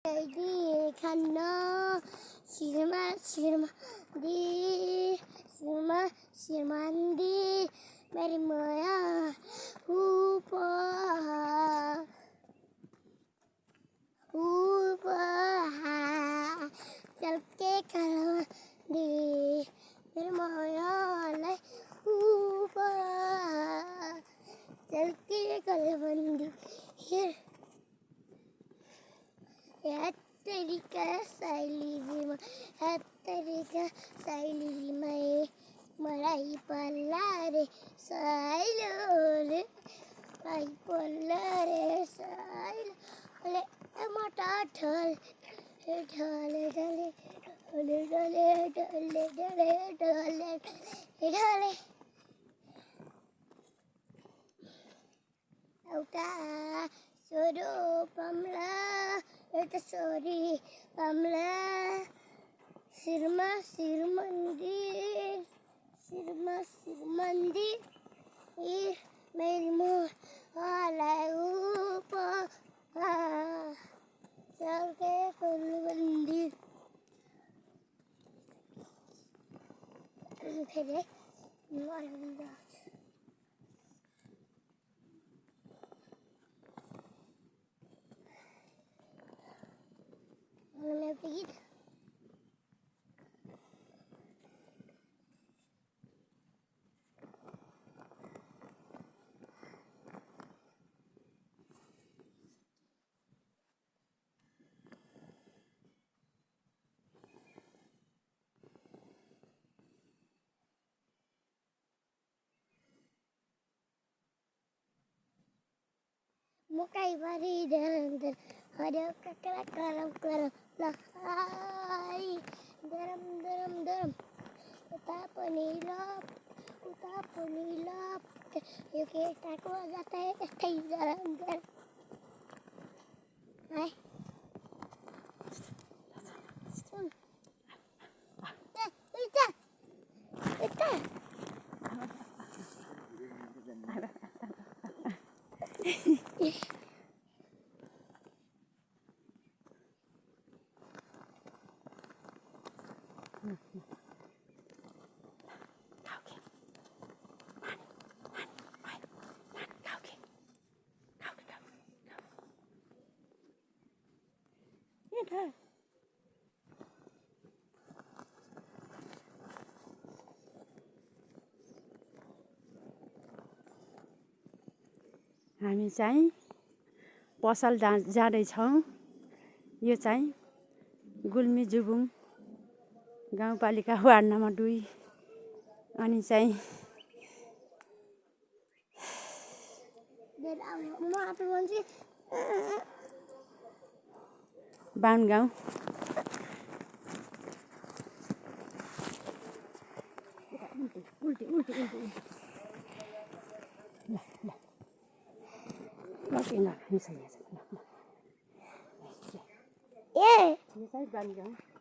di khana Shirmandi Meri Maya Upa चल के करो दे मेरे माया ले ऊपर चल के करो बंदी है तेरी का सैली में मराई पल्ला रे साइलो रे आई पल्ला रे साइलो ले मोटा ढल ढले ढले ढले ढले ढले ढले ढले ढले औटा सोरो पमला एटा सोरी पमला सिर मंदिर ये मेरी मुँह वाला ऊपर चल के कुलबंदी फिर मारूंगा मैं पीट मुकाई बारी दर हरे ककरा करम लहाई दरम उता पनीलाप ये के टाको आ जाता है कहीं दरम हाय सुन इता हामी चाहिँ पसल जाँदैछौँ। यो चाहिँ गुल्मी जुबुङ गाउँपालिका वार्ड नम्बर 2 अनि चाहिँ बान गाउँ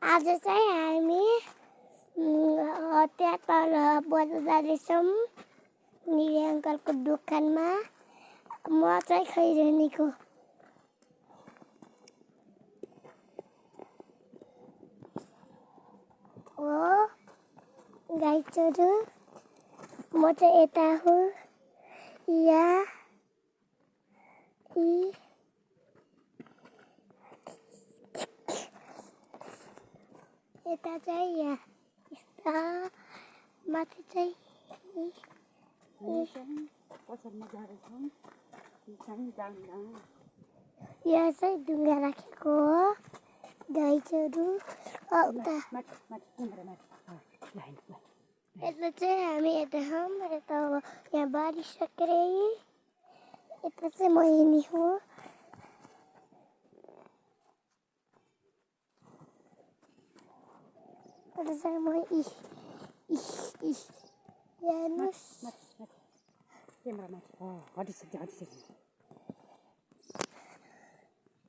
आज चाहिँ हामी त्यहाँ तल बजार जाँदैछौँ निरी अङ्कलको दोकानमा म चाहिँ खैरेनीको हो गाई चोरु म चाहिँ यता हो यता चाहिँ यहाँ यस्ता माथि चाहिँ यहाँ चाहिँ ढुङ्गा राखेको हो गाई चोरु यता चाहिँ हामी यता छौँ यता यहाँ बारिसकेर यता चाहिँ म हिँड्ने हो यता चाहिँ म हेर्नुहोस्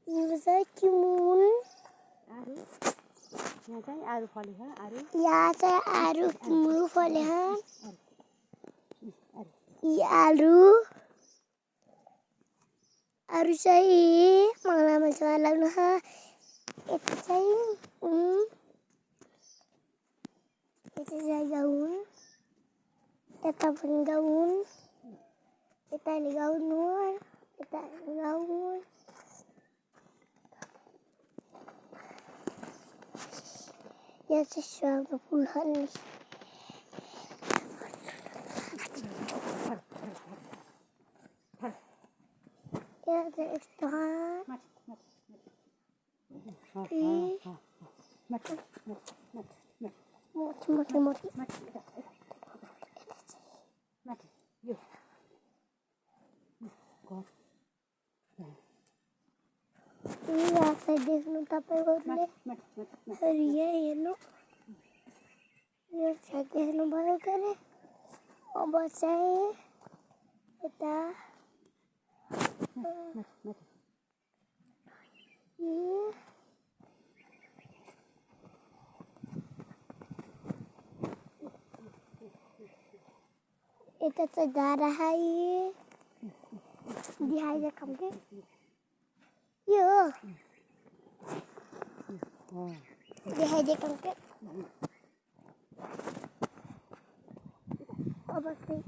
यो चाहिँ किमुन यहाँ चाहिँ आरु फलेछ यहाँ चाहिँ आरु किमु फलेछ आरु चाहिँ मलाई लाग्नु यता चाहिँ यता चाहिँ गाउन यता पनि गाउन यताले गाउनु यताले गाउनु यहाँ चाहिँ सुहाउँदो फुलहरू यहाँ चाहिँ यस्तो मोटी मोटी मोटी यहाँ चाहिँ देख्नु तपाईँहरूले यहाँ हेर्नु यो चाहिँ देख्नुभयो के अरे अब चाहिँ यता यता चाहिँ गाडा है दिखाई देखाऊँ के यो दिखाई देखाऊँ के अब चाहिँ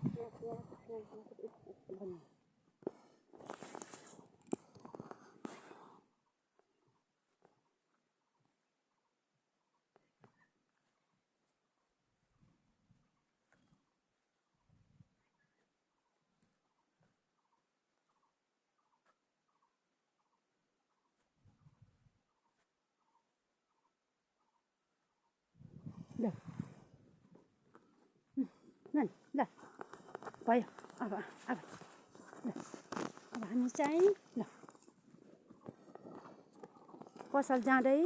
ल ल भयो अब हामी चाहिँ ल पसल जाँदै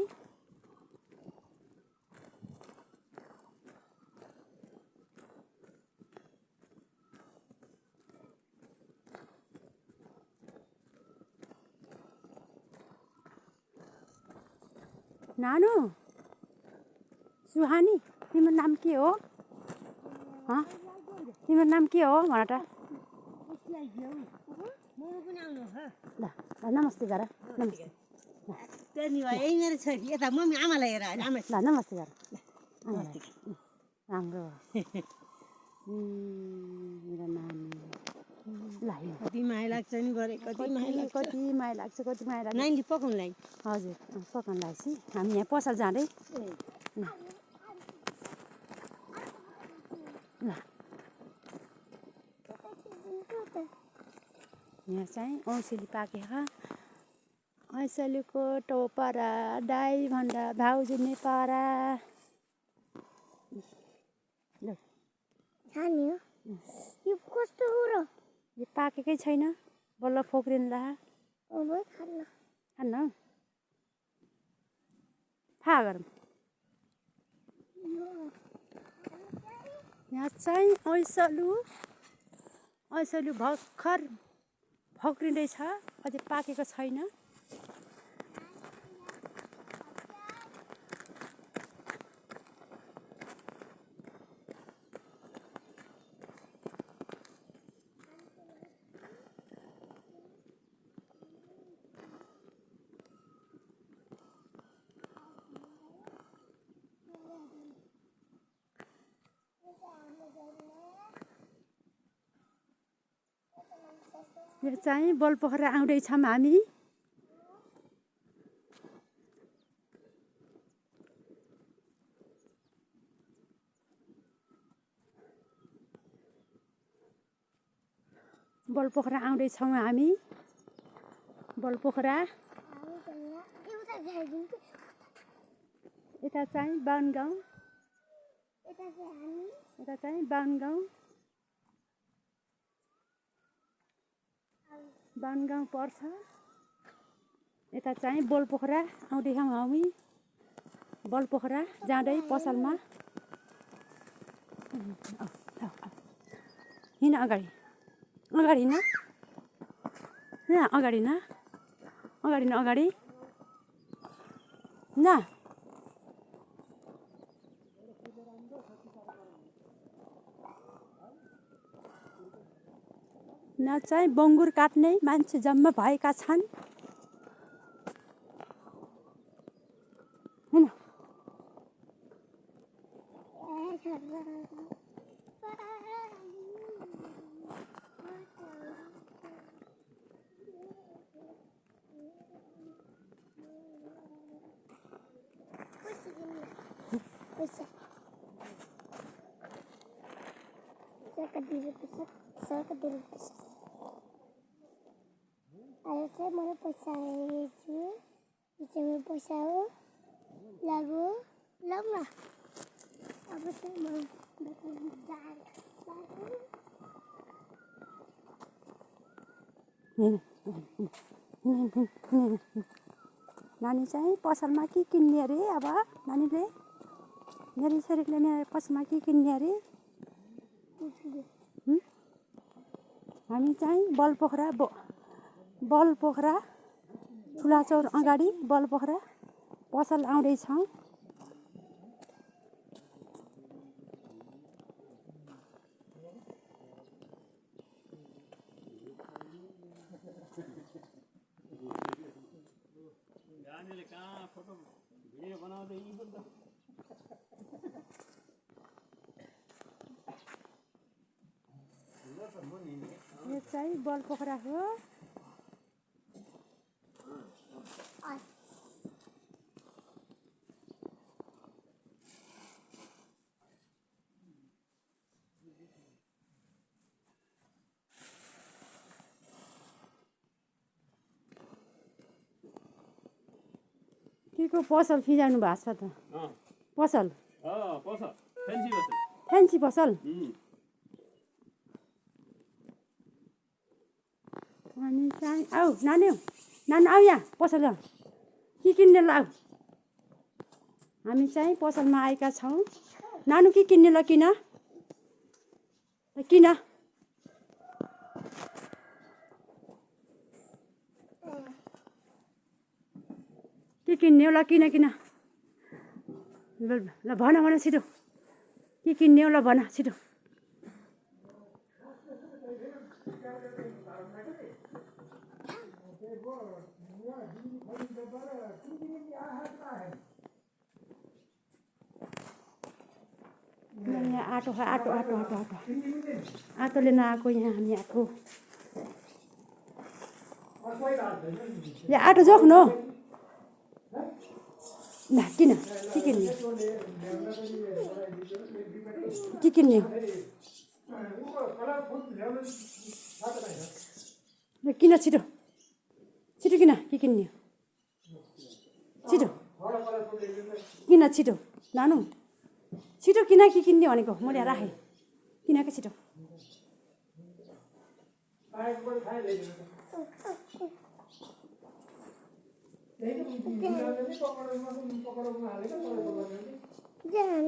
नानु सुहानी तिम्रो नाम के हो तिम्रो नाम के हो भन त ल नमस्ते गर नमस्ते मेरो छोरी यता मम्मी आमालाई हेर आमा ल नमस्ते गर राम्रो मेरो नानी ल कति माया लाग्छ नि गरे कति माया लाग्छ कति माया लाग्छ कति माया लाग्छ नानीले पकाउनुलाई हजुर पकाउनु लाग्छ हामी यहाँ पसल जाँदै ल यहाँ चाहिँ औँसेली पाकेका ऐँसेलीको टोपरा दाई भन्दा भाउजू नै पारा ल खाने हो यो कस्तो हो र यो पाकेकै छैन बल्ल फोक्रिनु ला अब खान्न खान्न फा गरौँ यहाँ चाहिँ ऐँसलु भर्खर फक्रिँदैछ अझै पाकेको छैन यो चाहिँ बलपोखरा आउँदैछौँ हामी बलपोखरा आउँदैछौँ हामी बलपोखरा यता चाहिँ बाहुनगाउँ यता चाहिँ बाहुनगाउँ पर्छ यता चाहिँ बलपोखरा आउँदैछौँ हामी बलपोखरा जाँदै पसलमा हिँड अगाडि हिँड अगाडि न अगाडि न चाहिँ बङ्गुर काट्ने मान्छे जम्मा भएका छन् पैसा सरकारी पैसा अहिले चाहिँ मलाई पैसा आएछु यो चाहिँ मेरो पैसा हो लागु लम न अब चाहिँ म नानी चाहिँ पसलमा के किन्ने अरे अब नानीले मेरो छोरीले पसलमा के किन्ने अरे हामी चाहिँ बलपोखरा ठुलाचौर अगाडि बलपोखरा पसल आउँदैछौँ यो चाहिँ बलपोखरा हो के को पसल फिजाउनु भएको छ त पसल फ्यान्सी पसल अनि चाहिँ आऊ नानी आऊ यहाँ पसल के किन्ने ल आऊ हामी चाहिँ पसलमा आएका छौँ नानु के किन्ने ल किन के किन्ने होला किन ल भन छिटो के किन्ने होला भन छिटो यहाँ आटोले नआएको यहाँ हामी आएको यहाँ आटो जोख्नु ल किन के किन्ने ल किन छिटो किन के किन्ने छिटो किन छिटो नानु छिटो किन के किन्ने भनेको मैले राखेँ किनको छिटो जान